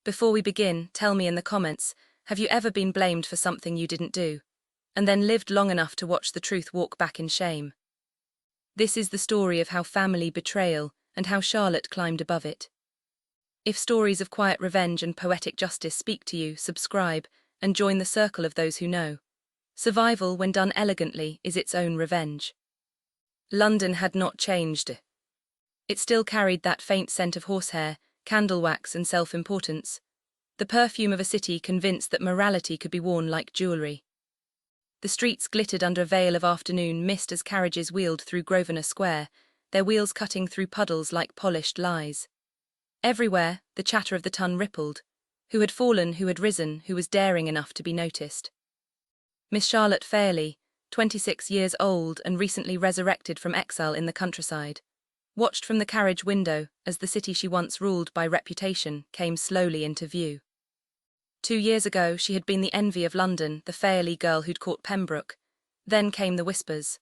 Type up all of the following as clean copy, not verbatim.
Before we begin, tell me in the comments, have you ever been blamed for something you didn't do, and then lived long enough to watch the truth walk back in shame? This is the story of how family betrayal and how Charlotte climbed above it. If stories of quiet revenge and poetic justice speak to you, subscribe and join the circle of those who know. Survival, when done elegantly, is its own revenge. London had not changed. It still carried that faint scent of horsehair, candle wax and self-importance, the perfume of a city convinced that morality could be worn like jewellery. The streets glittered under a veil of afternoon mist as carriages wheeled through Grosvenor Square, their wheels cutting through puddles like polished lies. Everywhere, the chatter of the ton rippled. Who had fallen, who had risen, who was daring enough to be noticed? Miss Charlotte Fairleigh, 26 years old and recently resurrected from exile in the countryside, watched from the carriage window as the city she once ruled by reputation came slowly into view. 2 years ago, she had been the envy of London, the Fairleigh girl who'd caught Pembroke. Then came the whispers.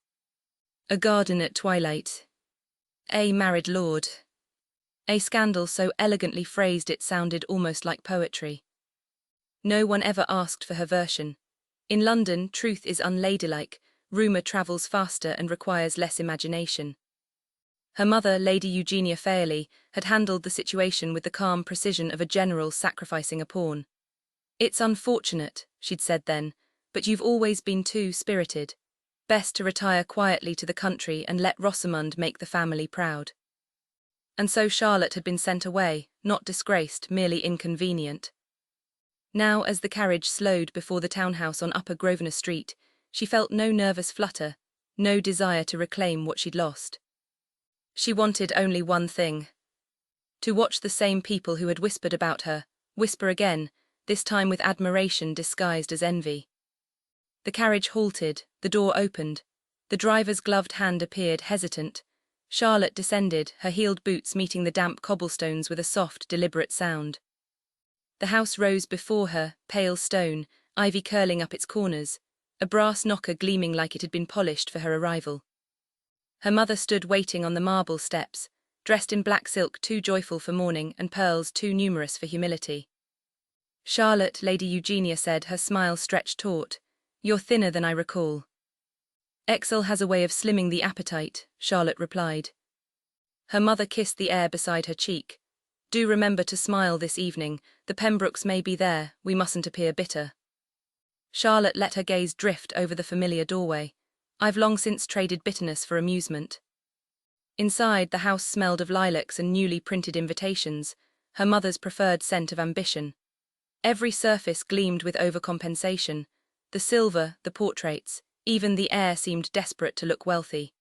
A garden at twilight. A married lord. A scandal so elegantly phrased it sounded almost like poetry. No one ever asked for her version. In London, truth is unladylike, rumour travels faster and requires less imagination. Her mother, Lady Eugenia Fairleigh, had handled the situation with the calm precision of a general sacrificing a pawn. It's unfortunate, she'd said then, but you've always been too spirited. Best to retire quietly to the country and let Rosamond make the family proud. And so Charlotte had been sent away, not disgraced, merely inconvenient. Now, as the carriage slowed before the townhouse on Upper Grosvenor Street, she felt no nervous flutter, no desire to reclaim what she'd lost. She wanted only one thing: to watch the same people who had whispered about her whisper again, this time with admiration disguised as envy. The carriage halted, the door opened, the driver's gloved hand appeared hesitant. Charlotte descended, her heeled boots meeting the damp cobblestones with a soft, deliberate sound. The house rose before her, pale stone, ivy curling up its corners, a brass knocker gleaming like it had been polished for her arrival. Her mother stood waiting on the marble steps, dressed in black silk too joyful for mourning and pearls too numerous for humility. Charlotte, Lady Eugenia said, her smile stretched taut. You're thinner than I recall. Exile has a way of slimming the appetite, Charlotte replied. Her mother kissed the air beside her cheek. Do remember to smile this evening, the Pembrokes may be there, we mustn't appear bitter. Charlotte let her gaze drift over the familiar doorway. I've long since traded bitterness for amusement. Inside, the house smelled of lilacs and newly printed invitations, her mother's preferred scent of ambition. Every surface gleamed with overcompensation. The silver, the portraits, even the air seemed desperate to look wealthy.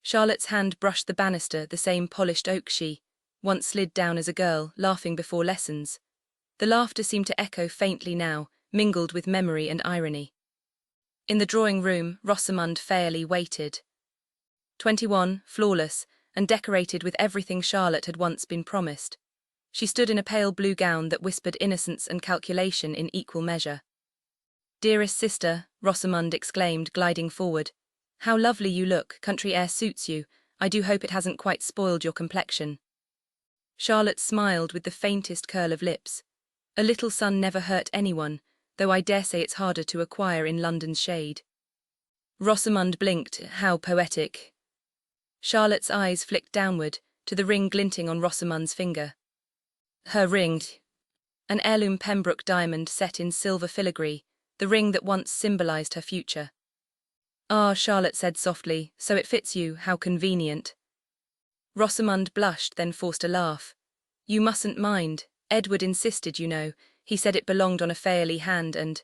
Charlotte's hand brushed the banister, the same polished oak she once slid down as a girl, laughing before lessons. The laughter seemed to echo faintly now, mingled with memory and irony. In the drawing room, Rosamond Fairleigh waited. 21, flawless, and decorated with everything Charlotte had once been promised. She stood in a pale blue gown that whispered innocence and calculation in equal measure. Dearest sister, Rosamond exclaimed, gliding forward. How lovely you look, country air suits you, I do hope it hasn't quite spoiled your complexion. Charlotte smiled with the faintest curl of lips. A little sun never hurt anyone, though I dare say it's harder to acquire in London's shade. Rosamond blinked. How poetic. Charlotte's eyes flicked downward, to the ring glinting on Rosamond's finger. Her ring. An heirloom Pembroke diamond set in silver filigree, the ring that once symbolized her future. Ah, Charlotte said softly, so it fits you, how convenient. Rosamond blushed, then forced a laugh. You mustn't mind, Edward insisted, you know, he said it belonged on a Fairleigh hand and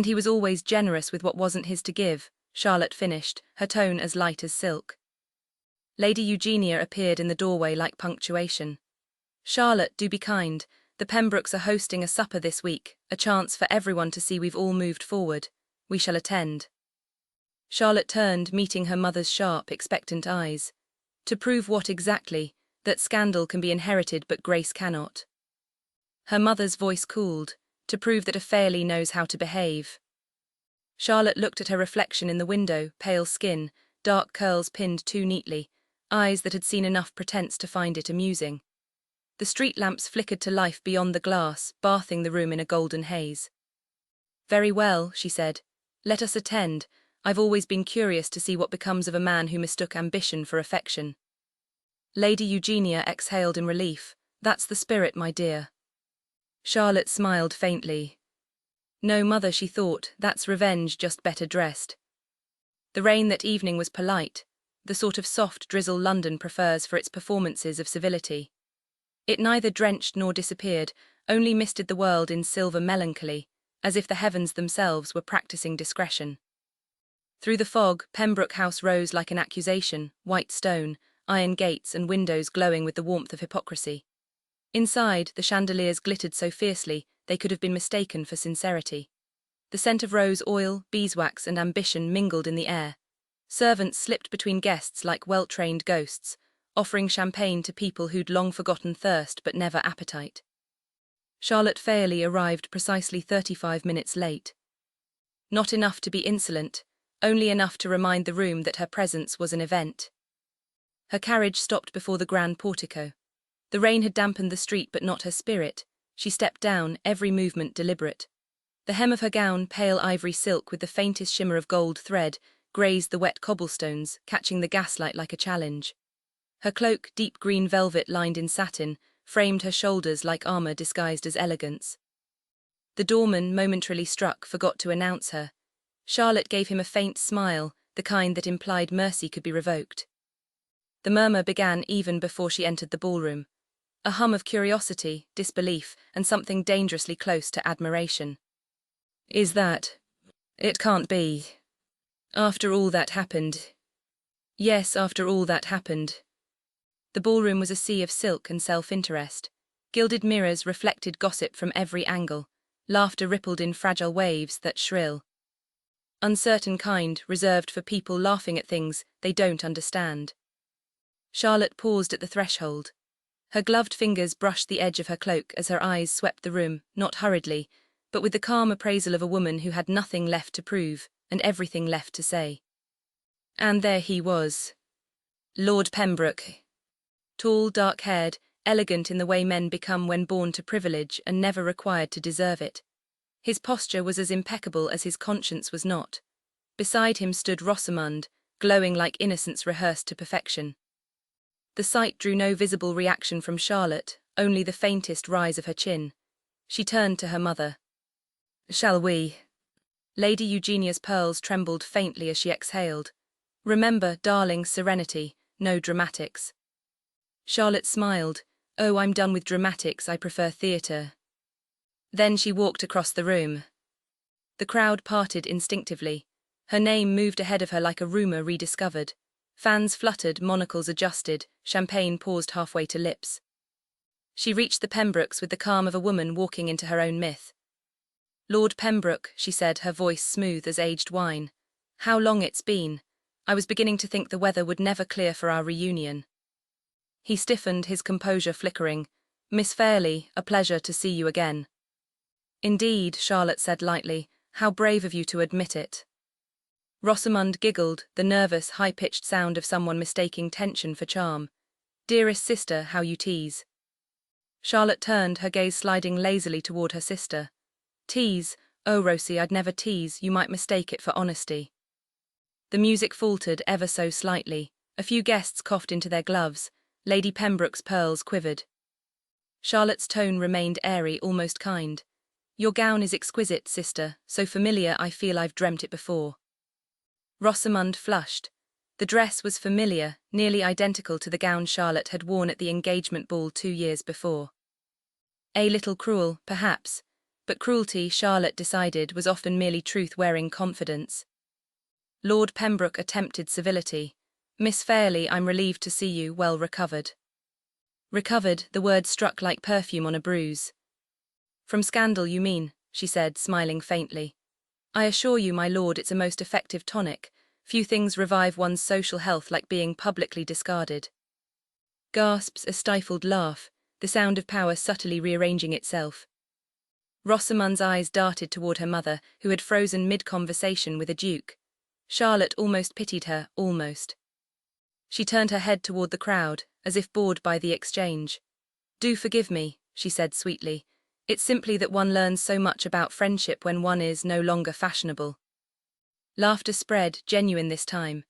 he was always generous with what wasn't his to give, Charlotte finished, her tone as light as silk. Lady Eugenia appeared in the doorway like punctuation. Charlotte, do be kind, the Pembrokes are hosting a supper this week, a chance for everyone to see we've all moved forward. We shall attend. Charlotte turned, meeting her mother's sharp, expectant eyes. To prove what exactly? That scandal can be inherited but grace cannot. Her mother's voice cooled. To prove that a Fairleigh knows how to behave. Charlotte looked at her reflection in the window, pale skin, dark curls pinned too neatly, eyes that had seen enough pretense to find it amusing. The street lamps flickered to life beyond the glass, bathing the room in a golden haze. "Very well," she said. "Let us attend. I've always been curious to see what becomes of a man who mistook ambition for affection." Lady Eugenia exhaled in relief. "That's the spirit, my dear." Charlotte smiled faintly. "No, mother," she thought, "that's revenge just better dressed." The rain that evening was polite, the sort of soft drizzle London prefers for its performances of civility. It neither drenched nor disappeared, only misted the world in silver melancholy, as if the heavens themselves were practicing discretion. Through the fog, Pembroke House rose like an accusation, white stone, iron gates and windows glowing with the warmth of hypocrisy. Inside, the chandeliers glittered so fiercely they could have been mistaken for sincerity. The scent of rose oil, beeswax and ambition mingled in the air. Servants slipped between guests like well-trained ghosts, offering champagne to people who'd long forgotten thirst but never appetite. Charlotte Fairleigh arrived precisely 35 minutes late. Not enough to be insolent, only enough to remind the room that her presence was an event. Her carriage stopped before the grand portico. The rain had dampened the street but not her spirit. She stepped down, every movement deliberate. The hem of her gown, pale ivory silk with the faintest shimmer of gold thread, grazed the wet cobblestones, catching the gaslight like a challenge. Her cloak, deep green velvet lined in satin, framed her shoulders like armor disguised as elegance. The doorman, momentarily struck, forgot to announce her. Charlotte gave him a faint smile, the kind that implied mercy could be revoked. The murmur began even before she entered the ballroom. A hum of curiosity, disbelief, and something dangerously close to admiration. "Is that? It can't be. After all that happened." Yes, after all that happened. The ballroom was a sea of silk and self-interest. Gilded mirrors reflected gossip from every angle. Laughter rippled in fragile waves that shrill. Uncertain kind, reserved for people laughing at things they don't understand. Charlotte paused at the threshold. Her gloved fingers brushed the edge of her cloak as her eyes swept the room, not hurriedly, but with the calm appraisal of a woman who had nothing left to prove and everything left to say. And there he was. Lord Pembroke. Tall, dark-haired, elegant in the way men become when born to privilege and never required to deserve it. His posture was as impeccable as his conscience was not. Beside him stood Rosamond, glowing like innocence rehearsed to perfection. The sight drew no visible reaction from Charlotte, only the faintest rise of her chin. She turned to her mother. "Shall we?" Lady Eugenia's pearls trembled faintly as she exhaled. "Remember, darling, serenity, no dramatics." Charlotte smiled. "Oh, I'm done with dramatics, I prefer theatre." Then she walked across the room. The crowd parted instinctively. Her name moved ahead of her like a rumour rediscovered. Fans fluttered, monocles adjusted, champagne paused halfway to lips. She reached the Pembrokes with the calm of a woman walking into her own myth. "Lord Pembroke," she said, her voice smooth as aged wine. "How long it's been. I was beginning to think the weather would never clear for our reunion." He stiffened, his composure flickering. "Miss Fairleigh, a pleasure to see you again." "Indeed," Charlotte said lightly. "How brave of you to admit it." Rosamond giggled, the nervous, high-pitched sound of someone mistaking tension for charm. "Dearest sister, how you tease." Charlotte turned, her gaze sliding lazily toward her sister. "Tease? Oh, Rosie, I'd never tease, you might mistake it for honesty." The music faltered ever so slightly. A few guests coughed into their gloves. Lady Pembroke's pearls quivered. Charlotte's tone remained airy, almost kind. "Your gown is exquisite, sister, so familiar I feel I've dreamt it before." Rosamond flushed. The dress was familiar, nearly identical to the gown Charlotte had worn at the engagement ball 2 years before. A little cruel, perhaps, but cruelty, Charlotte decided, was often merely truth-wearing confidence. Lord Pembroke attempted civility. "Miss Fairleigh, I'm relieved to see you well recovered." Recovered, the word struck like perfume on a bruise. "From scandal, you mean," she said, smiling faintly. "I assure you, my lord, it's a most effective tonic. Few things revive one's social health like being publicly discarded." Gasps, a stifled laugh, the sound of power subtly rearranging itself. Rosamund's eyes darted toward her mother, who had frozen mid-conversation with a duke. Charlotte almost pitied her, almost. She turned her head toward the crowd, as if bored by the exchange. Do forgive me, she said sweetly. It's simply that one learns so much about friendship when one is no longer fashionable. Laughter spread, genuine this time.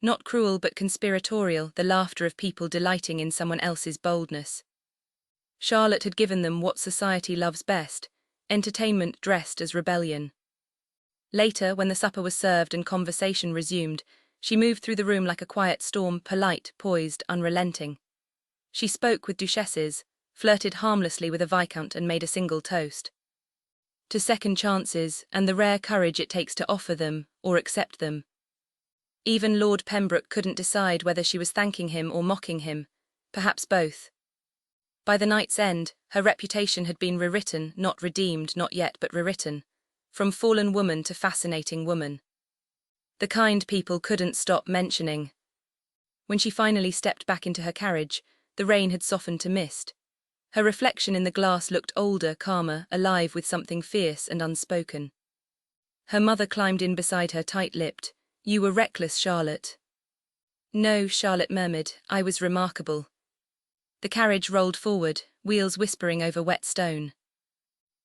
Not cruel but conspiratorial, the laughter of people delighting in someone else's boldness. Charlotte had given them what society loves best, entertainment dressed as rebellion. Later, when the supper was served and conversation resumed, she moved through the room like a quiet storm, polite, poised, unrelenting. She spoke with duchesses, flirted harmlessly with a viscount and made a single toast to second chances and the rare courage it takes to offer them or accept them. Even Lord Pembroke couldn't decide whether she was thanking him or mocking him, perhaps both. By the night's end, her reputation had been rewritten, not redeemed, not yet, but rewritten. From fallen woman to fascinating woman. The kind people couldn't stop mentioning. When she finally stepped back into her carriage, the rain had softened to mist. Her reflection in the glass looked older, calmer, alive with something fierce and unspoken. Her mother climbed in beside her, tight-lipped. You were reckless, Charlotte. No, Charlotte murmured, I was remarkable. The carriage rolled forward, wheels whispering over wet stone.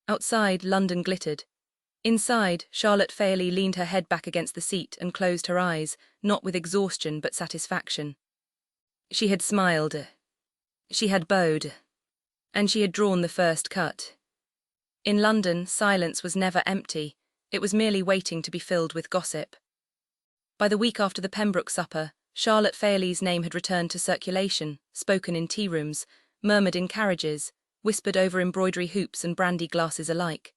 Outside, London glittered. Inside, Charlotte Fairleigh leaned her head back against the seat and closed her eyes, not with exhaustion but satisfaction. She had smiled. She had bowed. And she had drawn the first cut. In London, silence was never empty, it was merely waiting to be filled with gossip. By the week after the Pembroke supper, Charlotte Fairleigh's name had returned to circulation, spoken in tea rooms, murmured in carriages, whispered over embroidery hoops and brandy glasses alike.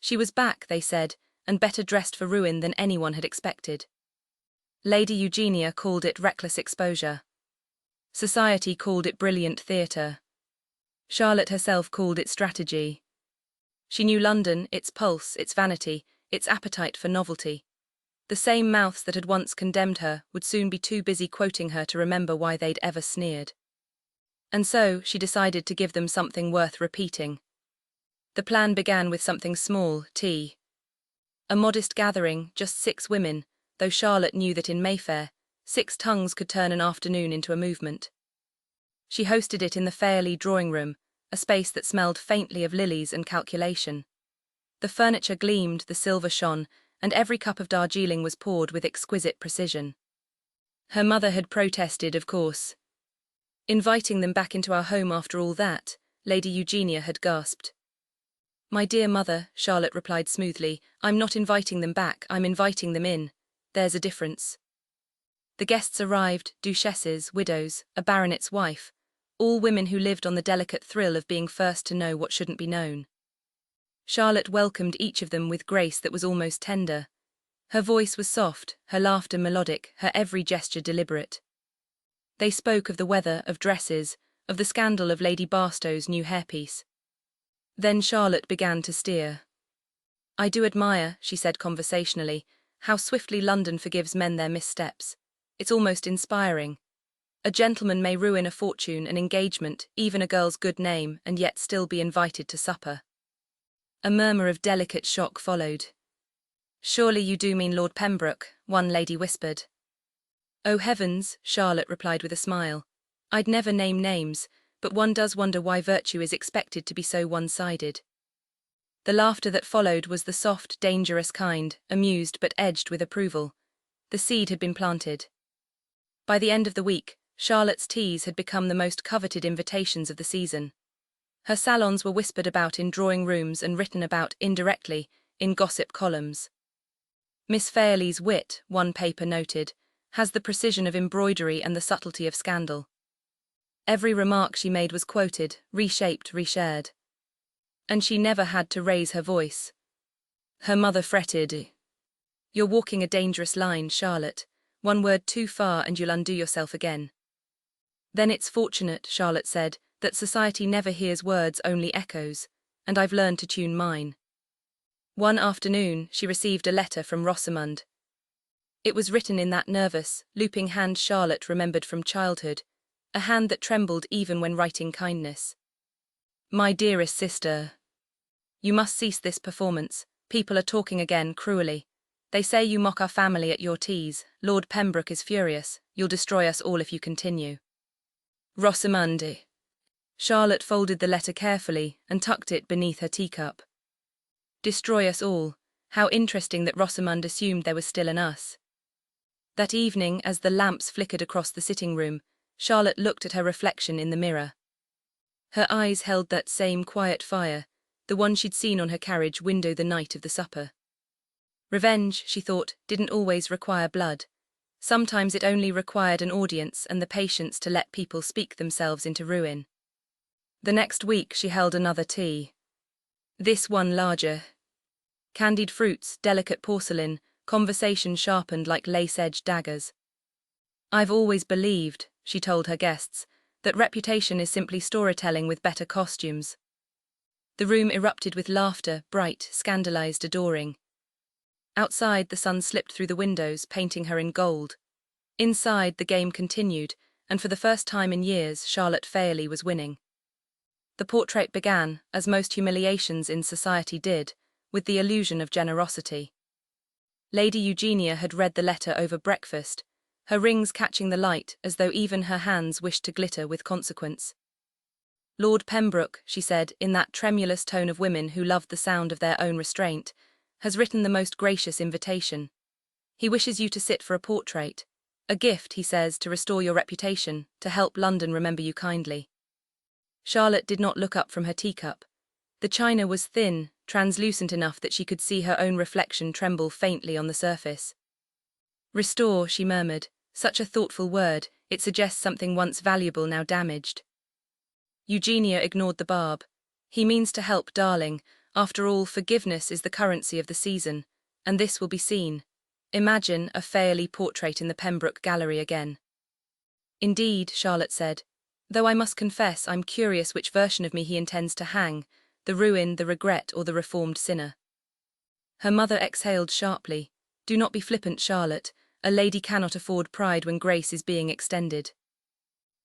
She was back, they said, and better dressed for ruin than anyone had expected. Lady Eugenia called it reckless exposure. Society called it brilliant theatre. Charlotte herself called it strategy. She knew London, its pulse, its vanity, its appetite for novelty. The same mouths that had once condemned her would soon be too busy quoting her to remember why they'd ever sneered. And so she decided to give them something worth repeating. The plan began with something small, tea. A modest gathering, just 6 women, though Charlotte knew that in Mayfair, 6 tongues could turn an afternoon into a movement. She hosted it in the Fairleigh drawing room, a space that smelled faintly of lilies and calculation. The furniture gleamed, the silver shone, and every cup of Darjeeling was poured with exquisite precision. Her mother had protested, of course. Inviting them back into our home after all that, Lady Eugenia had gasped. My dear mother, Charlotte replied smoothly, I'm not inviting them back, I'm inviting them in. There's a difference. The guests arrived, duchesses, widows, a baronet's wife, all women who lived on the delicate thrill of being first to know what shouldn't be known. Charlotte welcomed each of them with grace that was almost tender. Her voice was soft, her laughter melodic, her every gesture deliberate. They spoke of the weather, of dresses, of the scandal of Lady Barstow's new hairpiece. Then Charlotte began to steer. I do admire, she said conversationally, how swiftly London forgives men their missteps. It's almost inspiring. A gentleman may ruin a fortune, an engagement, even a girl's good name, and yet still be invited to supper. A murmur of delicate shock followed. Surely you do mean Lord Pembroke, one lady whispered. Oh heavens, Charlotte replied with a smile. I'd never name names, but one does wonder why virtue is expected to be so one-sided. The laughter that followed was the soft, dangerous kind, amused but edged with approval. The seed had been planted. By the end of the week, Charlotte's teas had become the most coveted invitations of the season. Her salons were whispered about in drawing rooms and written about, indirectly, in gossip columns. Miss Fairleigh's wit, one paper noted, has the precision of embroidery and the subtlety of scandal. Every remark she made was quoted, reshaped, reshared. And she never had to raise her voice. Her mother fretted. You're walking a dangerous line, Charlotte. One word too far and you'll undo yourself again. Then it's fortunate, Charlotte said, that society never hears words, only echoes, and I've learned to tune mine. One afternoon, she received a letter from Rosamond. It was written in that nervous, looping hand Charlotte remembered from childhood, a hand that trembled even when writing kindness. My dearest sister, you must cease this performance. People are talking again, cruelly. They say you mock our family at your teas. Lord Pembroke is furious. You'll destroy us all if you continue. Rosamond. Charlotte folded the letter carefully and tucked it beneath her teacup. Destroy us all. How interesting that Rosamund assumed there was still an us. That evening, as the lamps flickered across the sitting room, Charlotte looked at her reflection in the mirror. Her eyes held that same quiet fire, the one she'd seen on her carriage window the night of the supper. Revenge, she thought, didn't always require blood. Sometimes it only required an audience and the patience to let people speak themselves into ruin. The next week she held another tea. This one larger. Candied fruits, delicate porcelain, conversation sharpened like lace-edged daggers. I've always believed, she told her guests, that reputation is simply storytelling with better costumes. The room erupted with laughter, bright, scandalized, adoring. Outside, the sun slipped through the windows, painting her in gold. Inside, the game continued, and for the first time in years, Charlotte Fairleigh was winning. The portrait began, as most humiliations in society did, with the illusion of generosity. Lady Eugenia had read the letter over breakfast, her rings catching the light as though even her hands wished to glitter with consequence. Lord Pembroke, she said, in that tremulous tone of women who loved the sound of their own restraint, has written the most gracious invitation. He wishes you to sit for a portrait. A gift, he says, to restore your reputation, to help London remember you kindly. Charlotte did not look up from her teacup. The china was thin, translucent enough that she could see her own reflection tremble faintly on the surface. Restore, she murmured, such a thoughtful word, it suggests something once valuable now damaged. Eugenia ignored the barb. He means to help, darling. After all, forgiveness is the currency of the season, and this will be seen. Imagine a Fairleigh portrait in the Pembroke Gallery again. Indeed, Charlotte said, though I must confess I'm curious which version of me he intends to hang, the ruin, the regret, or the reformed sinner. Her mother exhaled sharply. Do not be flippant, Charlotte. A lady cannot afford pride when grace is being extended.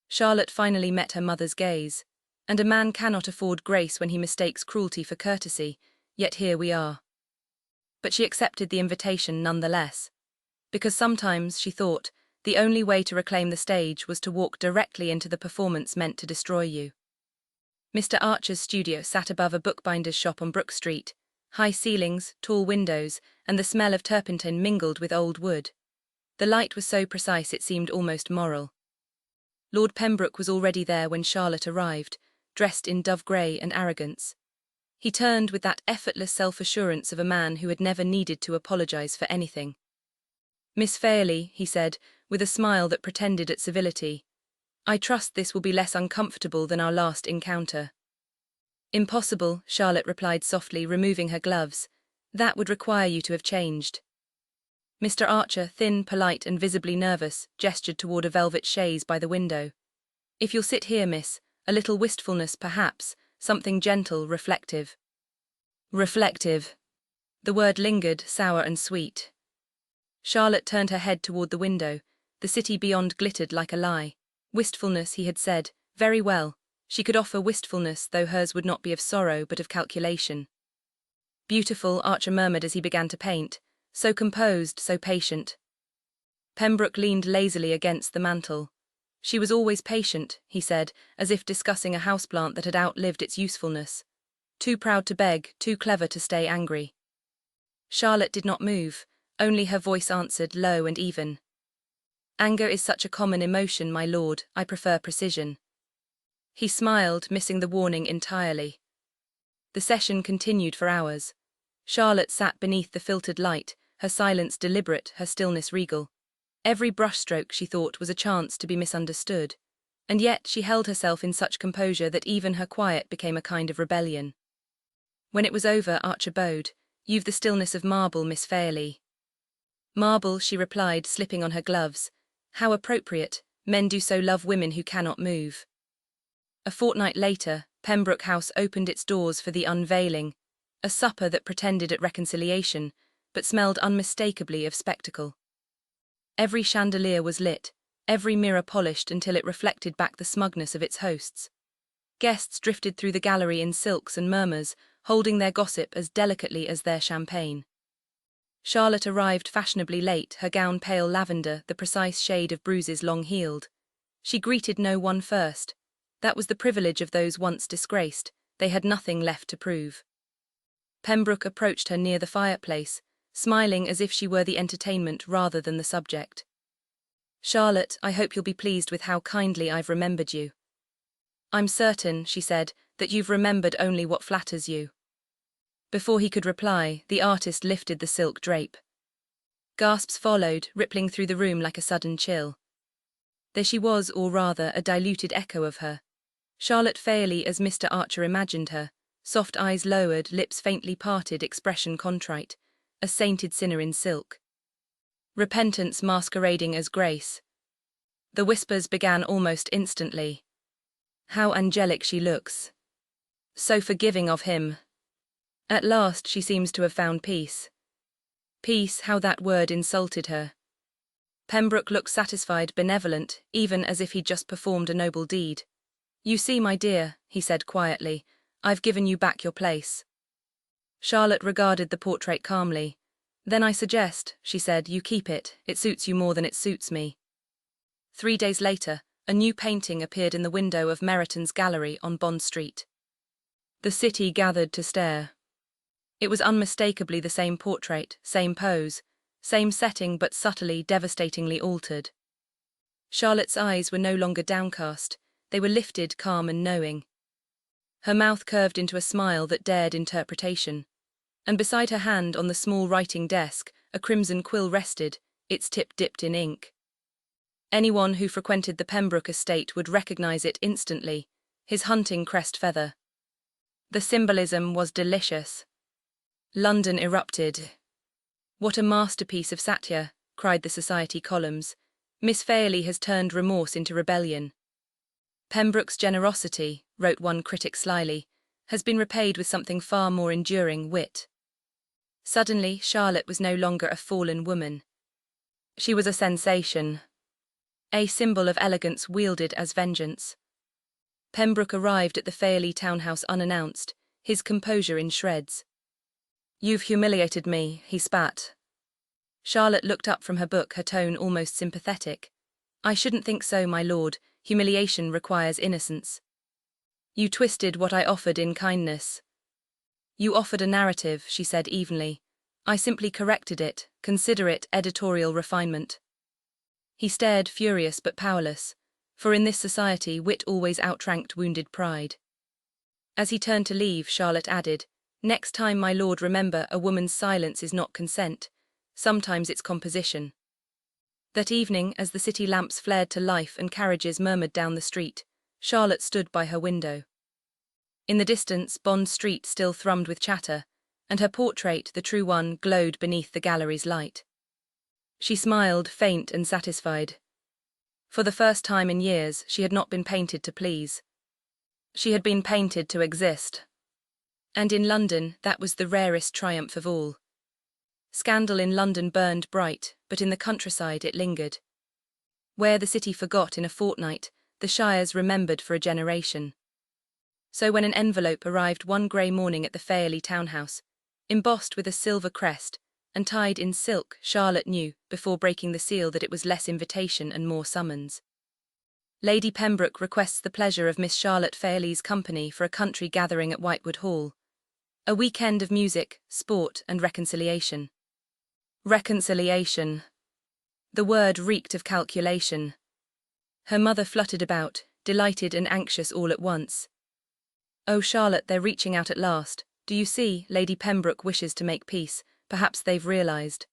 Charlotte finally met her mother's gaze. And a man cannot afford grace when he mistakes cruelty for courtesy, yet here we are. But she accepted the invitation nonetheless. Because sometimes, she thought, the only way to reclaim the stage was to walk directly into the performance meant to destroy you. Mr. Archer's studio sat above a bookbinder's shop on Brook Street. High ceilings, tall windows, and the smell of turpentine mingled with old wood. The light was so precise it seemed almost moral. Lord Pembroke was already there when Charlotte arrived, dressed in dove grey and arrogance. He turned with that effortless self-assurance of a man who had never needed to apologize for anything. Miss Fairleigh, he said, with a smile that pretended at civility, I trust this will be less uncomfortable than our last encounter. Impossible, Charlotte replied softly, removing her gloves. That would require you to have changed. Mr. Archer, thin, polite, and visibly nervous, gestured toward a velvet chaise by the window. If you'll sit here, miss, a little wistfulness, perhaps, something gentle, reflective. Reflective. The word lingered, sour and sweet. Charlotte turned her head toward the window. The city beyond glittered like a lie. Wistfulness, he had said. Very well. She could offer wistfulness, though hers would not be of sorrow, but of calculation. Beautiful, Archer murmured as he began to paint. So composed, so patient. Pembroke leaned lazily against the mantel. She was always patient, he said, as if discussing a houseplant that had outlived its usefulness. Too proud to beg, too clever to stay angry. Charlotte did not move, only her voice answered, low and even. Anger is such a common emotion, my lord, I prefer precision. He smiled, missing the warning entirely. The session continued for hours. Charlotte sat beneath the filtered light, her silence deliberate, her stillness regal. Every brushstroke, she thought, was a chance to be misunderstood, and yet she held herself in such composure that even her quiet became a kind of rebellion. When it was over, Archer bowed. You've the stillness of marble, Miss Fairleigh. Marble, she replied, slipping on her gloves. How appropriate, men do so love women who cannot move. A fortnight later, Pembroke House opened its doors for the unveiling, a supper that pretended at reconciliation, but smelled unmistakably of spectacle. Every chandelier was lit, every mirror polished until it reflected back the smugness of its hosts. Guests drifted through the gallery in silks and murmurs, holding their gossip as delicately as their champagne. Charlotte arrived fashionably late, her gown pale lavender, the precise shade of bruises long healed. She greeted no one first. That was the privilege of those once disgraced. They had nothing left to prove. Pembroke approached her near the fireplace, smiling as if she were the entertainment rather than the subject. "Charlotte, I hope you'll be pleased with how kindly I've remembered you." "I'm certain," she said, "that you've remembered only what flatters you." Before he could reply, the artist lifted the silk drape. Gasps followed, rippling through the room like a sudden chill. There she was, or rather, a diluted echo of her. Charlotte Fairleigh as Mr. Archer imagined her, soft eyes lowered, lips faintly parted, expression contrite, a sainted sinner in silk. Repentance masquerading as grace. The whispers began almost instantly. "How angelic she looks. So forgiving of him. At last she seems to have found peace." Peace, how that word insulted her. Pembroke looked satisfied, benevolent, even as if he'd just performed a noble deed. "You see, my dear," he said quietly, "I've given you back your place." Charlotte regarded the portrait calmly. "Then I suggest," she said, "you keep it. It suits you more than it suits me." 3 days later, a new painting appeared in the window of Meryton's gallery on Bond Street. The city gathered to stare. It was unmistakably the same portrait, same pose, same setting, but subtly, devastatingly altered. Charlotte's eyes were no longer downcast, they were lifted, calm and knowing. Her mouth curved into a smile that dared interpretation. And beside her hand on the small writing desk, a crimson quill rested, its tip dipped in ink. Anyone who frequented the Pembroke estate would recognize it instantly, his hunting crest feather. The symbolism was delicious. London erupted. "What a masterpiece of satire," cried the society columns. "Miss Fairleigh has turned remorse into rebellion." "Pembroke's generosity," wrote one critic slyly, "has been repaid with something far more enduring, wit." Suddenly, Charlotte was no longer a fallen woman. She was a sensation. A symbol of elegance wielded as vengeance. Pembroke arrived at the Fairleigh townhouse unannounced, his composure in shreds. "You've humiliated me," he spat. Charlotte looked up from her book, her tone almost sympathetic. "I shouldn't think so, my lord. Humiliation requires innocence." "You twisted what I offered in kindness." "You offered a narrative," she said evenly. "I simply corrected it. Consider it editorial refinement." He stared, furious but powerless, for in this society wit always outranked wounded pride. As he turned to leave, Charlotte added, "Next time, my lord, remember, a woman's silence is not consent. Sometimes it's composition." That evening, as the city lamps flared to life and carriages murmured down the street, Charlotte stood by her window. In the distance, Bond Street still thrummed with chatter, and her portrait, the true one, glowed beneath the gallery's light. She smiled, faint and satisfied. For the first time in years, she had not been painted to please. She had been painted to exist. And in London, that was the rarest triumph of all. Scandal in London burned bright, but in the countryside it lingered. Where the city forgot in a fortnight, the shires remembered for a generation. So when an envelope arrived one grey morning at the Fairleigh townhouse, embossed with a silver crest, and tied in silk, Charlotte knew, before breaking the seal, that it was less invitation and more summons. "Lady Pembroke requests the pleasure of Miss Charlotte Fairleigh's company for a country gathering at Whitewood Hall. A weekend of music, sport, and reconciliation." Reconciliation. The word reeked of calculation. Her mother fluttered about, delighted and anxious all at once. "Oh, Charlotte, they're reaching out at last. Do you see, Lady Pembroke wishes to make peace. Perhaps they've realized."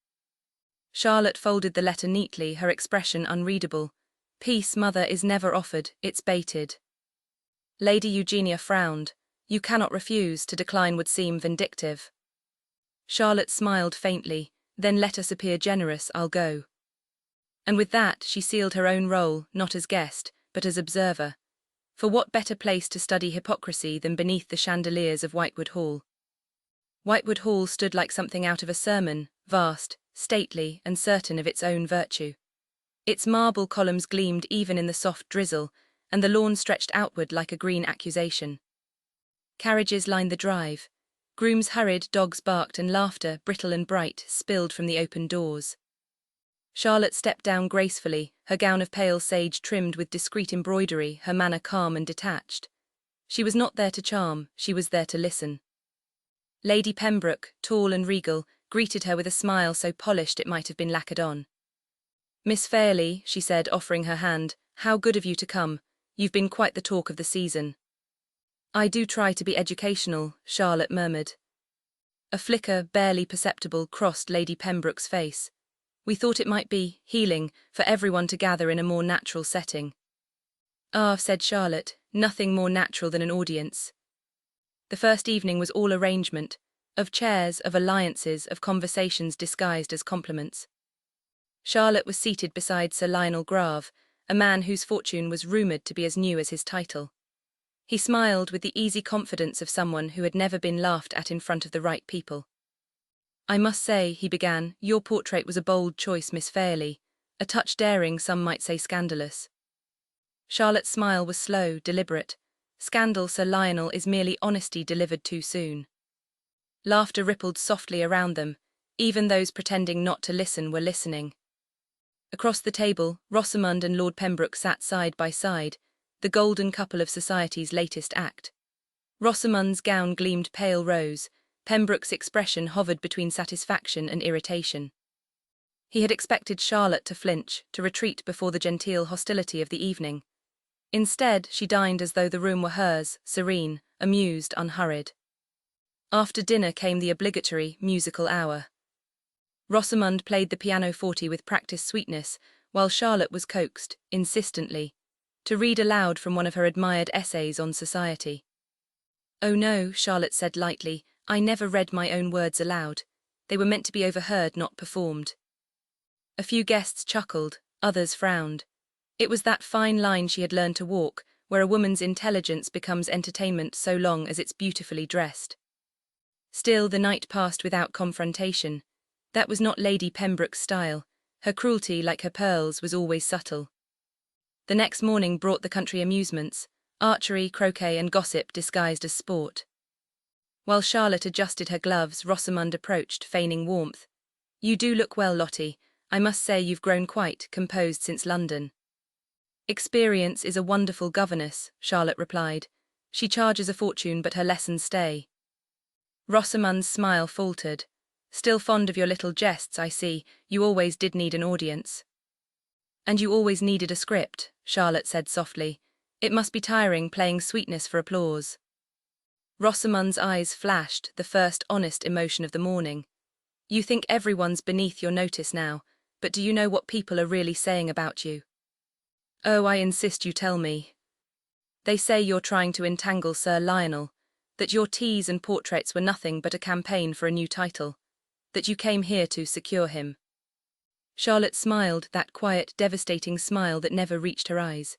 Charlotte folded the letter neatly, her expression unreadable. "Peace, mother, is never offered, it's baited." Lady Eugenia frowned. "You cannot refuse, to decline would seem vindictive." Charlotte smiled faintly. "Then let us appear generous, I'll go." And with that, she sealed her own role, not as guest, but as observer. For what better place to study hypocrisy than beneath the chandeliers of Whitewood Hall? Whitewood Hall stood like something out of a sermon, vast, stately, and certain of its own virtue. Its marble columns gleamed even in the soft drizzle, and the lawn stretched outward like a green accusation. Carriages lined the drive. Grooms hurried, dogs barked, and laughter, brittle and bright, spilled from the open doors. Charlotte stepped down gracefully, her gown of pale sage trimmed with discreet embroidery, her manner calm and detached. She was not there to charm, she was there to listen. Lady Pembroke, tall and regal, greeted her with a smile so polished it might have been lacquered on. "Miss Fairleigh," she said, offering her hand, "how good of you to come. You've been quite the talk of the season." "I do try to be educational," Charlotte murmured. A flicker, barely perceptible, crossed Lady Pembroke's face. "We thought it might be healing for everyone to gather in a more natural setting." "Ah," said Charlotte, "nothing more natural than an audience." The first evening was all arrangement, of chairs, of alliances, of conversations disguised as compliments. Charlotte was seated beside Sir Lionel Grave, a man whose fortune was rumoured to be as new as his title. He smiled with the easy confidence of someone who had never been laughed at in front of the right people. "I must say," he began, "your portrait was a bold choice, Miss Fairleigh. A touch daring, some might say scandalous." Charlotte's smile was slow, deliberate. "Scandal, Sir Lionel, is merely honesty delivered too soon." Laughter rippled softly around them. Even those pretending not to listen were listening. Across the table, Rosamond and Lord Pembroke sat side by side, the golden couple of society's latest act. Rosamond's gown gleamed pale rose, Pembroke's expression hovered between satisfaction and irritation. He had expected Charlotte to flinch, to retreat before the genteel hostility of the evening. Instead, she dined as though the room were hers, serene, amused, unhurried. After dinner came the obligatory musical hour. Rosamond played the pianoforte with practiced sweetness, while Charlotte was coaxed, insistently, to read aloud from one of her admired essays on society. "Oh no," Charlotte said lightly, "I never read my own words aloud. They were meant to be overheard, not performed." A few guests chuckled, others frowned. It was that fine line she had learned to walk, where a woman's intelligence becomes entertainment so long as it's beautifully dressed. Still, the night passed without confrontation. That was not Lady Pembroke's style. Her cruelty, like her pearls, was always subtle. The next morning brought the country amusements, archery, croquet, and gossip disguised as sport. While Charlotte adjusted her gloves, Rosamond approached, feigning warmth. "You do look well, Lottie. I must say you've grown quite composed since London." "Experience is a wonderful governess," Charlotte replied. "She charges a fortune, but her lessons stay." Rosamond's smile faltered. "Still fond of your little jests, I see. You always did need an audience." "And you always needed a script," Charlotte said softly. "It must be tiring playing sweetness for applause." Rosamond's eyes flashed, the first honest emotion of the morning. "You think everyone's beneath your notice now, but do you know what people are really saying about you?" "Oh, I insist you tell me." "They say you're trying to entangle Sir Lionel, that your teas and portraits were nothing but a campaign for a new title, that you came here to secure him." Charlotte smiled, that quiet, devastating smile that never reached her eyes.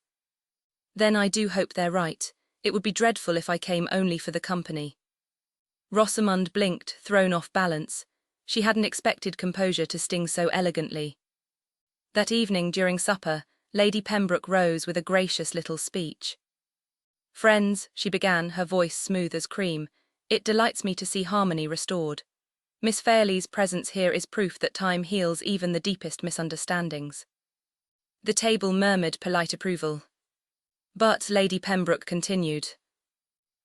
"Then I do hope they're right. It would be dreadful if I came only for the company." Rosamond blinked, thrown off balance. She hadn't expected composure to sting so elegantly. That evening, during supper, Lady Pembroke rose with a gracious little speech. "Friends," she began, her voice smooth as cream, "it delights me to see harmony restored. Miss Fairleigh's presence here is proof that time heals even the deepest misunderstandings." The table murmured polite approval. But Lady Pembroke continued,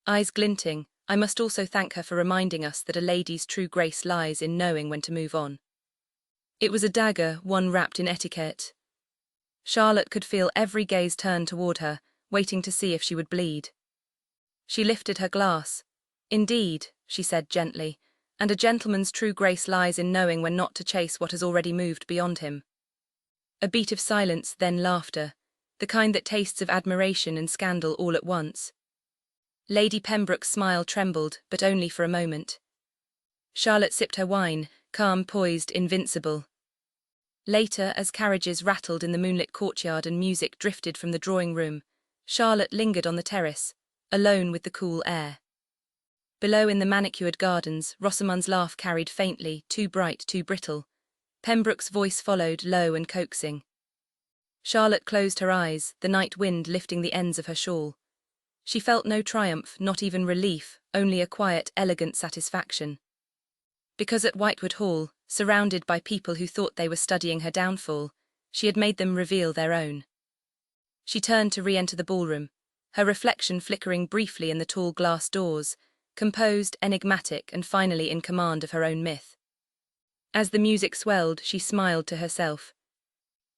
eyes glinting, "I must also thank her for reminding us that a lady's true grace lies in knowing when to move on." It was a dagger, one wrapped in etiquette. Charlotte could feel every gaze turned toward her, waiting to see if she would bleed. She lifted her glass. "Indeed," she said gently, "and a gentleman's true grace lies in knowing when not to chase what has already moved beyond him." A beat of silence, then laughter, the kind that tastes of admiration and scandal all at once. Lady Pembroke's smile trembled, but only for a moment. Charlotte sipped her wine, calm, poised, invincible. Later, as carriages rattled in the moonlit courtyard and music drifted from the drawing-room, Charlotte lingered on the terrace, alone with the cool air. Below in the manicured gardens, Rosamond's laugh carried faintly, too bright, too brittle. Pembroke's voice followed, low and coaxing. Charlotte closed her eyes, the night wind lifting the ends of her shawl. She felt no triumph, not even relief, only a quiet, elegant satisfaction. Because at Whitewood Hall, surrounded by people who thought they were studying her downfall, she had made them reveal their own. She turned to re-enter the ballroom, her reflection flickering briefly in the tall glass doors, composed, enigmatic, and finally in command of her own myth. As the music swelled, she smiled to herself.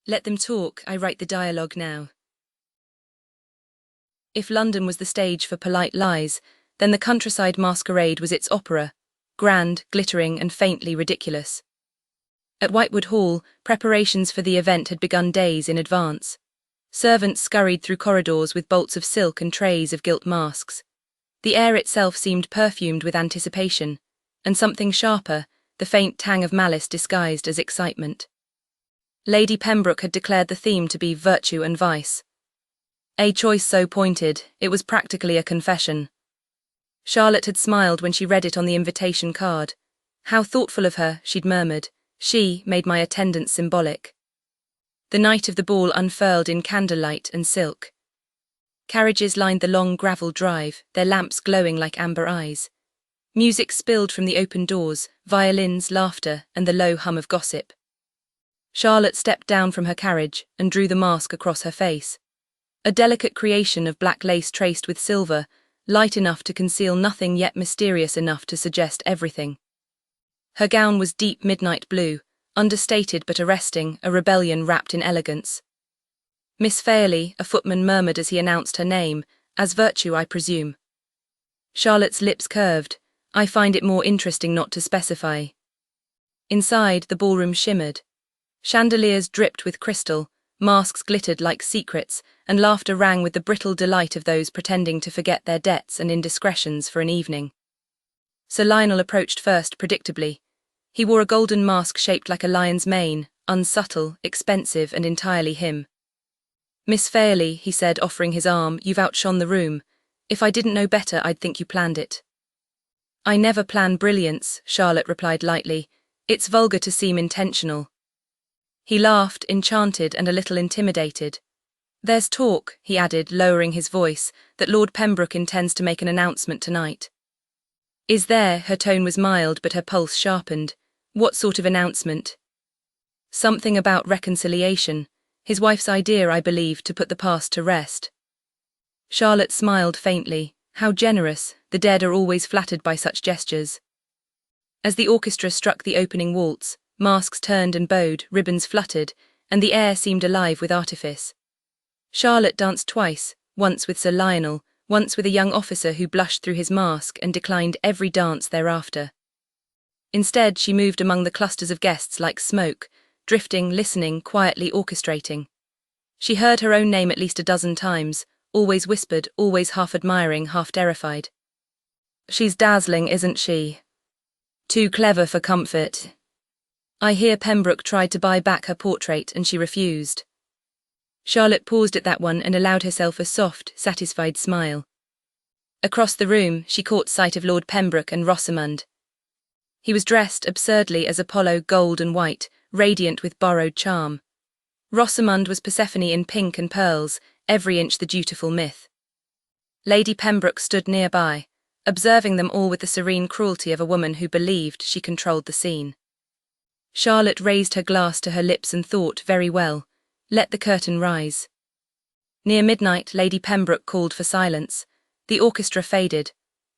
Let them talk, I write the dialogue now. If London was the stage for polite lies, then the countryside masquerade was its opera, grand, glittering, and faintly ridiculous. At Whitewood Hall, preparations for the event had begun days in advance. Servants scurried through corridors with bolts of silk and trays of gilt masks. The air itself seemed perfumed with anticipation, and something sharper, the faint tang of malice disguised as excitement. Lady Pembroke had declared the theme to be virtue and vice. A choice so pointed, it was practically a confession. Charlotte had smiled when she read it on the invitation card. How thoughtful of her, she'd murmured. She made my attendance symbolic. The night of the ball unfurled in candlelight and silk. Carriages lined the long gravel drive, their lamps glowing like amber eyes. Music spilled from the open doors, violins, laughter, and the low hum of gossip. Charlotte stepped down from her carriage and drew the mask across her face. A delicate creation of black lace traced with silver, light enough to conceal nothing yet mysterious enough to suggest everything. Her gown was deep midnight blue, understated but arresting, a rebellion wrapped in elegance. Miss Fairleigh, a footman murmured as he announced her name, as virtue, I presume. Charlotte's lips curved. I find it more interesting not to specify. Inside, the ballroom shimmered. Chandeliers dripped with crystal, masks glittered like secrets, and laughter rang with the brittle delight of those pretending to forget their debts and indiscretions for an evening. Sir Lionel approached first, predictably. He wore a golden mask shaped like a lion's mane, unsubtle, expensive, and entirely him. Miss Fairleigh, he said, offering his arm, you've outshone the room. If I didn't know better, I'd think you planned it. I never plan brilliance, Charlotte replied lightly. It's vulgar to seem intentional. He laughed, enchanted and a little intimidated. There's talk, he added, lowering his voice, that Lord Pembroke intends to make an announcement tonight. Is there? Her tone was mild, but her pulse sharpened. What sort of announcement? Something about reconciliation. His wife's idea, I believe, to put the past to rest. Charlotte smiled faintly. How generous, the dead are always flattered by such gestures. As the orchestra struck the opening waltz, masks turned and bowed, ribbons fluttered, and the air seemed alive with artifice. Charlotte danced twice, once with Sir Lionel, once with a young officer who blushed through his mask and declined every dance thereafter. Instead, she moved among the clusters of guests like smoke, drifting, listening, quietly orchestrating. She heard her own name at least a dozen times, always whispered, always half admiring, half terrified. She's dazzling, isn't she? Too clever for comfort. I hear Pembroke tried to buy back her portrait and she refused. Charlotte paused at that one and allowed herself a soft, satisfied smile. Across the room, she caught sight of Lord Pembroke and Rosamund. He was dressed absurdly as Apollo, gold and white, radiant with borrowed charm. Rosamund was Persephone in pink and pearls, every inch the dutiful myth. Lady Pembroke stood nearby, observing them all with the serene cruelty of a woman who believed she controlled the scene. Charlotte raised her glass to her lips and thought, very well, let the curtain rise. Near midnight, Lady Pembroke called for silence. The orchestra faded.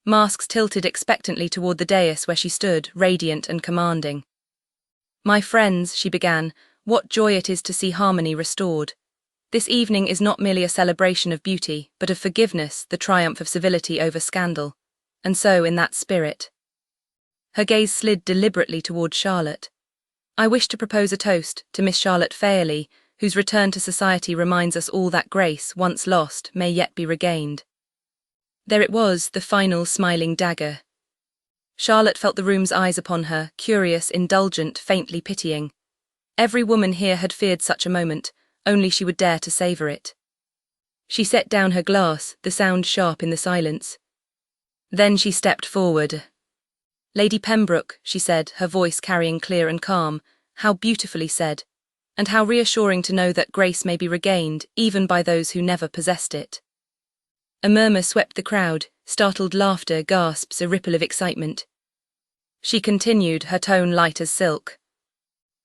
Masks tilted expectantly toward the dais where she stood, radiant and commanding. My friends, she began, what joy it is to see harmony restored. This evening is not merely a celebration of beauty, but of forgiveness, the triumph of civility over scandal. And so, in that spirit. Her gaze slid deliberately toward Charlotte. I wish to propose a toast to Miss Charlotte Fairleigh, whose return to society reminds us all that grace, once lost, may yet be regained. There it was, the final smiling dagger. Charlotte felt the room's eyes upon her, curious, indulgent, faintly pitying. Every woman here had feared such a moment, only she would dare to savour it. She set down her glass, the sound sharp in the silence. Then she stepped forward. Lady Pembroke, she said, her voice carrying clear and calm, how beautifully said, and how reassuring to know that grace may be regained even by those who never possessed it. A murmur swept the crowd, startled laughter, gasps, a ripple of excitement. She continued, her tone light as silk.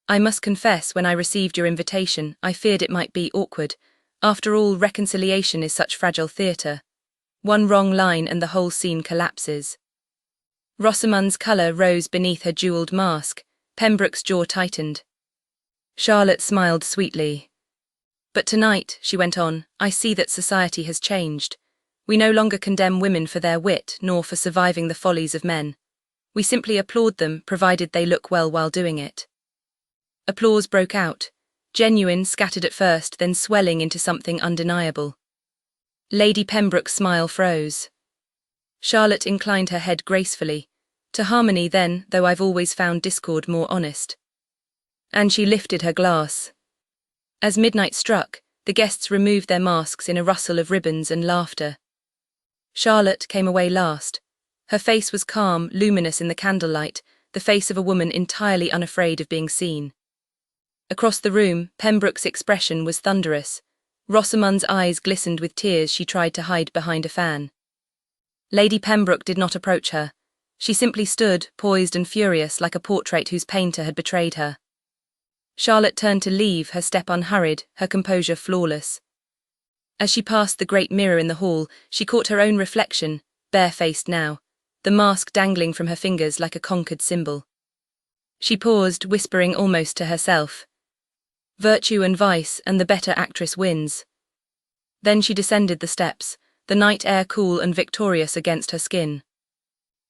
I must confess, when I received your invitation, I feared it might be awkward. After all, reconciliation is such fragile theatre. One wrong line and the whole scene collapses. Rosamund's colour rose beneath her jewelled mask. Pembroke's jaw tightened. Charlotte smiled sweetly. But tonight, she went on, I see that society has changed. We no longer condemn women for their wit, nor for surviving the follies of men. We simply applaud them, provided they look well while doing it. Applause broke out, genuine, scattered at first, then swelling into something undeniable. Lady Pembroke's smile froze. Charlotte inclined her head gracefully. To harmony then, though I've always found discord more honest. And she lifted her glass. As midnight struck, the guests removed their masks in a rustle of ribbons and laughter. Charlotte came away last. Her face was calm, luminous in the candlelight, the face of a woman entirely unafraid of being seen. Across the room, Pembroke's expression was thunderous. Rosamund's eyes glistened with tears she tried to hide behind a fan. Lady Pembroke did not approach her. She simply stood, poised and furious, like a portrait whose painter had betrayed her. Charlotte turned to leave, her step unhurried, her composure flawless. As she passed the great mirror in the hall, she caught her own reflection, barefaced now, the mask dangling from her fingers like a conquered symbol. She paused, whispering almost to herself. Virtue and vice, and the better actress wins. Then she descended the steps, the night air cool and victorious against her skin.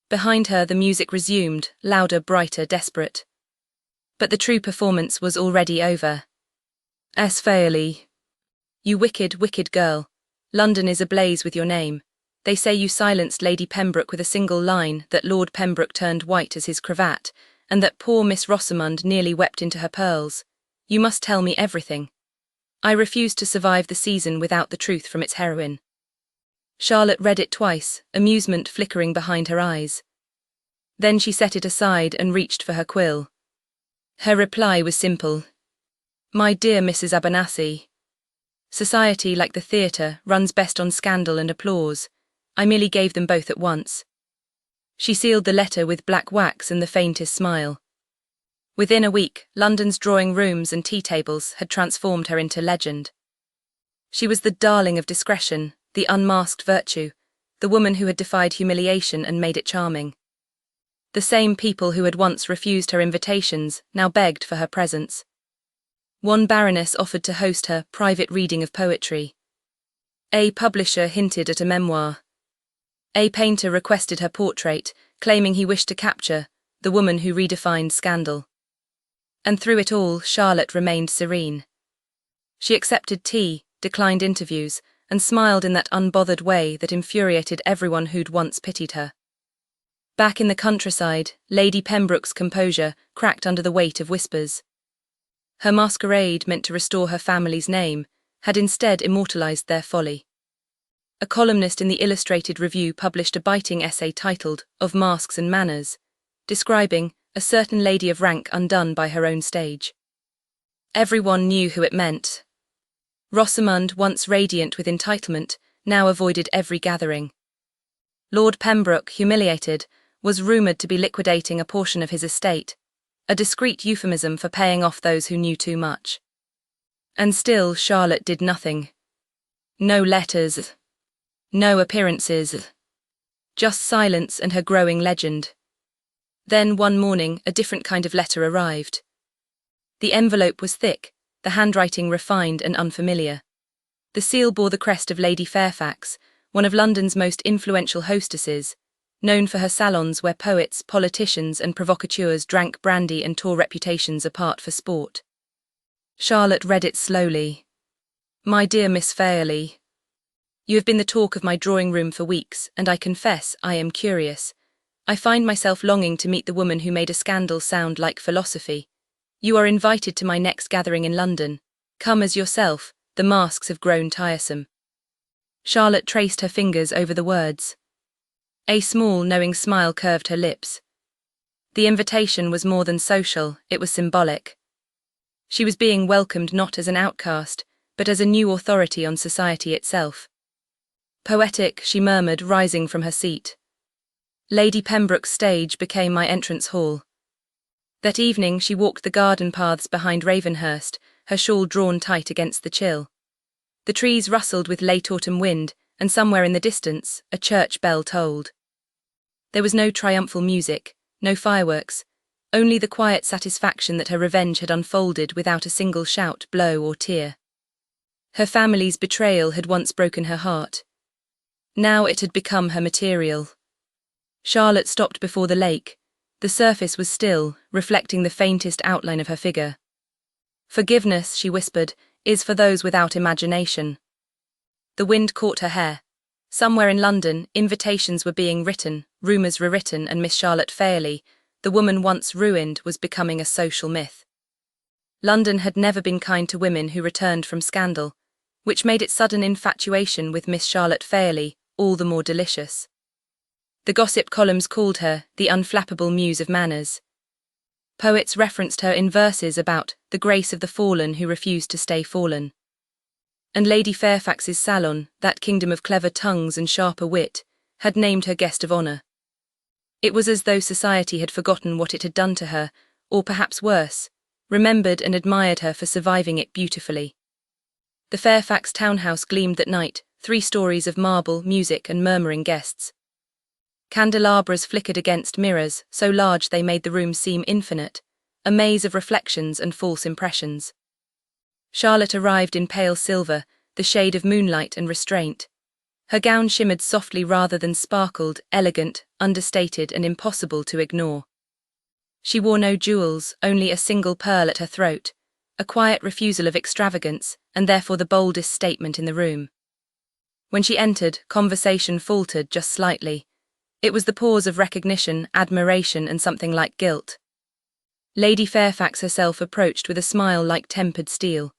Behind her the music resumed, louder, brighter, desperate. But the true performance was already over. Fairleigh. You wicked, wicked girl. London is ablaze with your name. They say you silenced Lady Pembroke with a single line, that Lord Pembroke turned white as his cravat, and that poor Miss Rosamund nearly wept into her pearls. You must tell me everything. I refuse to survive the season without the truth from its heroine. Charlotte read it twice, amusement flickering behind her eyes. Then she set it aside and reached for her quill. Her reply was simple. My dear Mrs. Abernathy, society, like the theatre, runs best on scandal and applause. I merely gave them both at once. She sealed the letter with black wax and the faintest smile. Within a week, London's drawing rooms and tea tables had transformed her into legend. She was the darling of discretion, the unmasked virtue, the woman who had defied humiliation and made it charming. The same people who had once refused her invitations now begged for her presence. One baroness offered to host her private reading of poetry. A publisher hinted at a memoir. A painter requested her portrait, claiming he wished to capture the woman who redefined scandal. And through it all, Charlotte remained serene. She accepted tea, declined interviews, and smiled in that unbothered way that infuriated everyone who'd once pitied her. Back in the countryside, Lady Pembroke's composure cracked under the weight of whispers. Her masquerade, meant to restore her family's name, had instead immortalized their folly. A columnist in the Illustrated Review published a biting essay titled Of Masks and Manners, describing a certain lady of rank undone by her own stage. Everyone knew who it meant. Rosamund, once radiant with entitlement, now avoided every gathering. Lord Pembroke, humiliated, was rumoured to be liquidating a portion of his estate, a discreet euphemism for paying off those who knew too much. And still Charlotte did nothing. No letters. No appearances. Just silence and her growing legend. Then one morning a different kind of letter arrived. The envelope was thick, the handwriting refined and unfamiliar. The seal bore the crest of Lady Fairfax, one of London's most influential hostesses, known for her salons where poets, politicians and provocateurs drank brandy and tore reputations apart for sport. Charlotte read it slowly. My dear Miss Fairleigh, you have been the talk of my drawing room for weeks, and I confess I am curious. I find myself longing to meet the woman who made a scandal sound like philosophy. You are invited to my next gathering in London. Come as yourself, the masks have grown tiresome. Charlotte traced her fingers over the words. A small, knowing smile curved her lips. The invitation was more than social, it was symbolic. She was being welcomed not as an outcast, but as a new authority on society itself. Poetic, she murmured, rising from her seat. Lady Pembroke's stage became my entrance hall. That evening she walked the garden paths behind Ravenhurst, her shawl drawn tight against the chill. The trees rustled with late autumn wind, and somewhere in the distance, a church bell tolled. There was no triumphal music, no fireworks, only the quiet satisfaction that her revenge had unfolded without a single shout, blow, or tear. Her family's betrayal had once broken her heart. Now it had become her material. Charlotte stopped before the lake. The surface was still, reflecting the faintest outline of her figure. "Forgiveness," she whispered, "is for those without imagination." The wind caught her hair. Somewhere in London, invitations were being written, rumours rewritten, and Miss Charlotte Fairleigh, the woman once ruined, was becoming a social myth. London had never been kind to women who returned from scandal, which made its sudden infatuation with Miss Charlotte Fairleigh all the more delicious. The gossip columns called her the unflappable muse of manners. Poets referenced her in verses about the grace of the fallen who refused to stay fallen. And Lady Fairfax's salon, that kingdom of clever tongues and sharper wit, had named her guest of honour. It was as though society had forgotten what it had done to her, or perhaps worse, remembered and admired her for surviving it beautifully. The Fairfax townhouse gleamed that night, 3 stories of marble, music, and murmuring guests. Candelabras flickered against mirrors, so large they made the room seem infinite, a maze of reflections and false impressions. Charlotte arrived in pale silver, the shade of moonlight and restraint. Her gown shimmered softly rather than sparkled, elegant, understated, and impossible to ignore. She wore no jewels, only a single pearl at her throat, a quiet refusal of extravagance, and therefore the boldest statement in the room. When she entered, conversation faltered just slightly. It was the pause of recognition, admiration, and something like guilt. Lady Fairfax herself approached with a smile like tempered steel.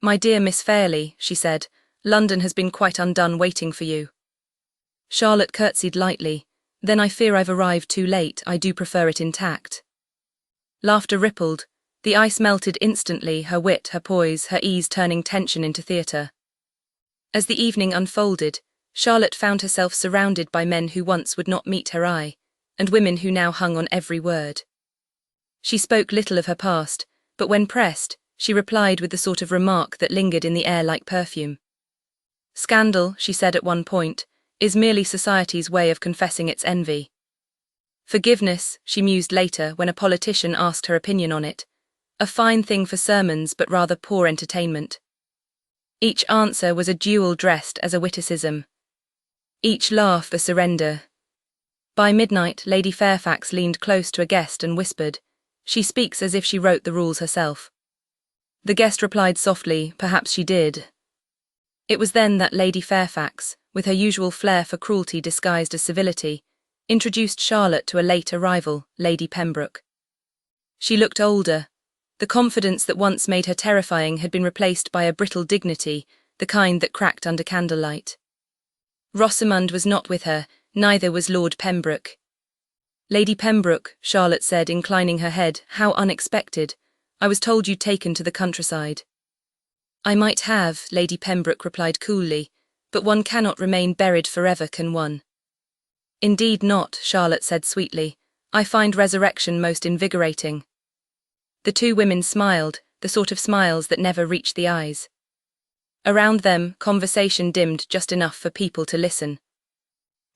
"My dear Miss Fairleigh," she said, "London has been quite undone waiting for you." Charlotte curtsied lightly. "Then I fear I've arrived too late. I do prefer it intact." Laughter rippled. The ice melted instantly, her wit, her poise, her ease turning tension into theatre. As the evening unfolded, Charlotte found herself surrounded by men who once would not meet her eye, and women who now hung on every word. She spoke little of her past, but when pressed, she replied with the sort of remark that lingered in the air like perfume. "Scandal," she said at one point, "is merely society's way of confessing its envy." Forgiveness, she mused later when a politician asked her opinion on it, a fine thing for sermons but rather poor entertainment. Each answer was a duel dressed as a witticism. Each laugh a surrender. By midnight, Lady Fairfax leaned close to a guest and whispered, "She speaks as if she wrote the rules herself." The guest replied softly, "Perhaps she did." It was then that Lady Fairfax, with her usual flair for cruelty disguised as civility, introduced Charlotte to a late arrival, Lady Pembroke. She looked older. The confidence that once made her terrifying had been replaced by a brittle dignity, the kind that cracked under candlelight. Rosamond was not with her, neither was Lord Pembroke. "Lady Pembroke," Charlotte said, inclining her head, "how unexpected. I was told you'd taken to the countryside." "I might have," Lady Pembroke replied coolly, "but one cannot remain buried forever, can one?" "Indeed not," Charlotte said sweetly. "I find resurrection most invigorating." The 2 women smiled, the sort of smiles that never reached the eyes. Around them, conversation dimmed just enough for people to listen.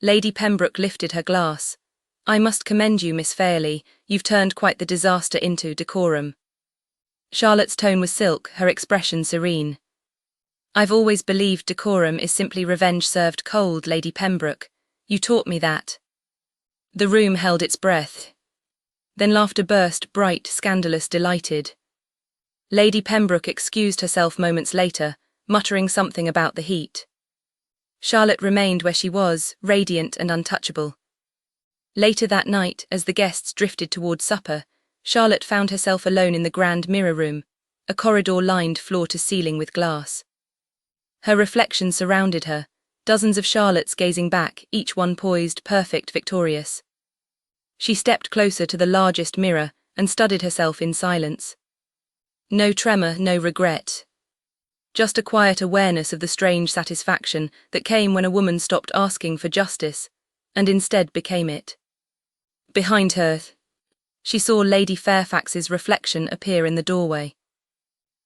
Lady Pembroke lifted her glass. "I must commend you, Miss Fairleigh. You've turned quite the disaster into decorum." Charlotte's tone was silk, her expression serene. "I've always believed decorum is simply revenge served cold, Lady Pembroke. You taught me that." The room held its breath. Then laughter burst, bright, scandalous, delighted. Lady Pembroke excused herself moments later, muttering something about the heat. Charlotte remained where she was, radiant and untouchable. Later that night, as the guests drifted toward supper, Charlotte found herself alone in the grand mirror room, a corridor lined floor to ceiling with glass. Her reflection surrounded her, dozens of Charlottes gazing back, each one poised, perfect, victorious. She stepped closer to the largest mirror and studied herself in silence. No tremor, no regret. Just a quiet awareness of the strange satisfaction that came when a woman stopped asking for justice and instead became it. Behind her, she saw Lady Fairfax's reflection appear in the doorway.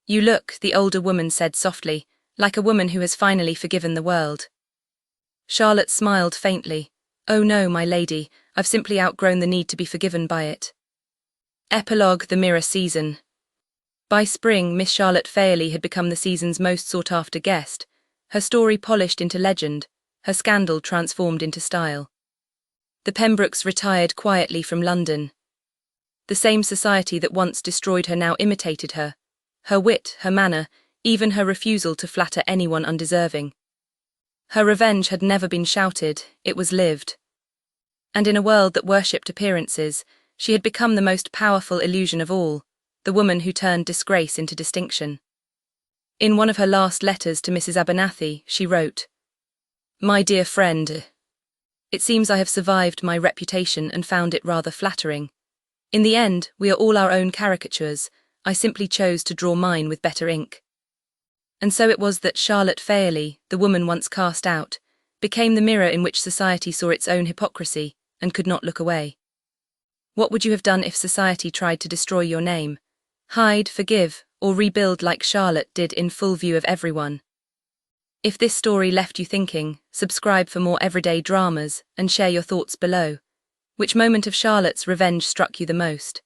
"You look," the older woman said softly, "like a woman who has finally forgiven the world." Charlotte smiled faintly. "Oh no, my lady, I've simply outgrown the need to be forgiven by it." Epilogue: The Mirror Season. By spring, Miss Charlotte Fairleigh had become the season's most sought-after guest, her story polished into legend, her scandal transformed into style. The Pembrokes retired quietly from London. The same society that once destroyed her now imitated her. Her wit, her manner, even her refusal to flatter anyone undeserving. Her revenge had never been shouted, it was lived. And in a world that worshipped appearances, she had become the most powerful illusion of all, the woman who turned disgrace into distinction. In one of her last letters to Mrs. Abernathy, she wrote, "My dear friend, it seems I have survived my reputation and found it rather flattering. In the end, we are all our own caricatures. I simply chose to draw mine with better ink." And so it was that Charlotte Fairleigh, the woman once cast out, became the mirror in which society saw its own hypocrisy and could not look away. What would you have done if society tried to destroy your name? Hide, forgive, or rebuild like Charlotte did in full view of everyone? If this story left you thinking, subscribe for more everyday dramas and share your thoughts below. Which moment of Charlotte's revenge struck you the most?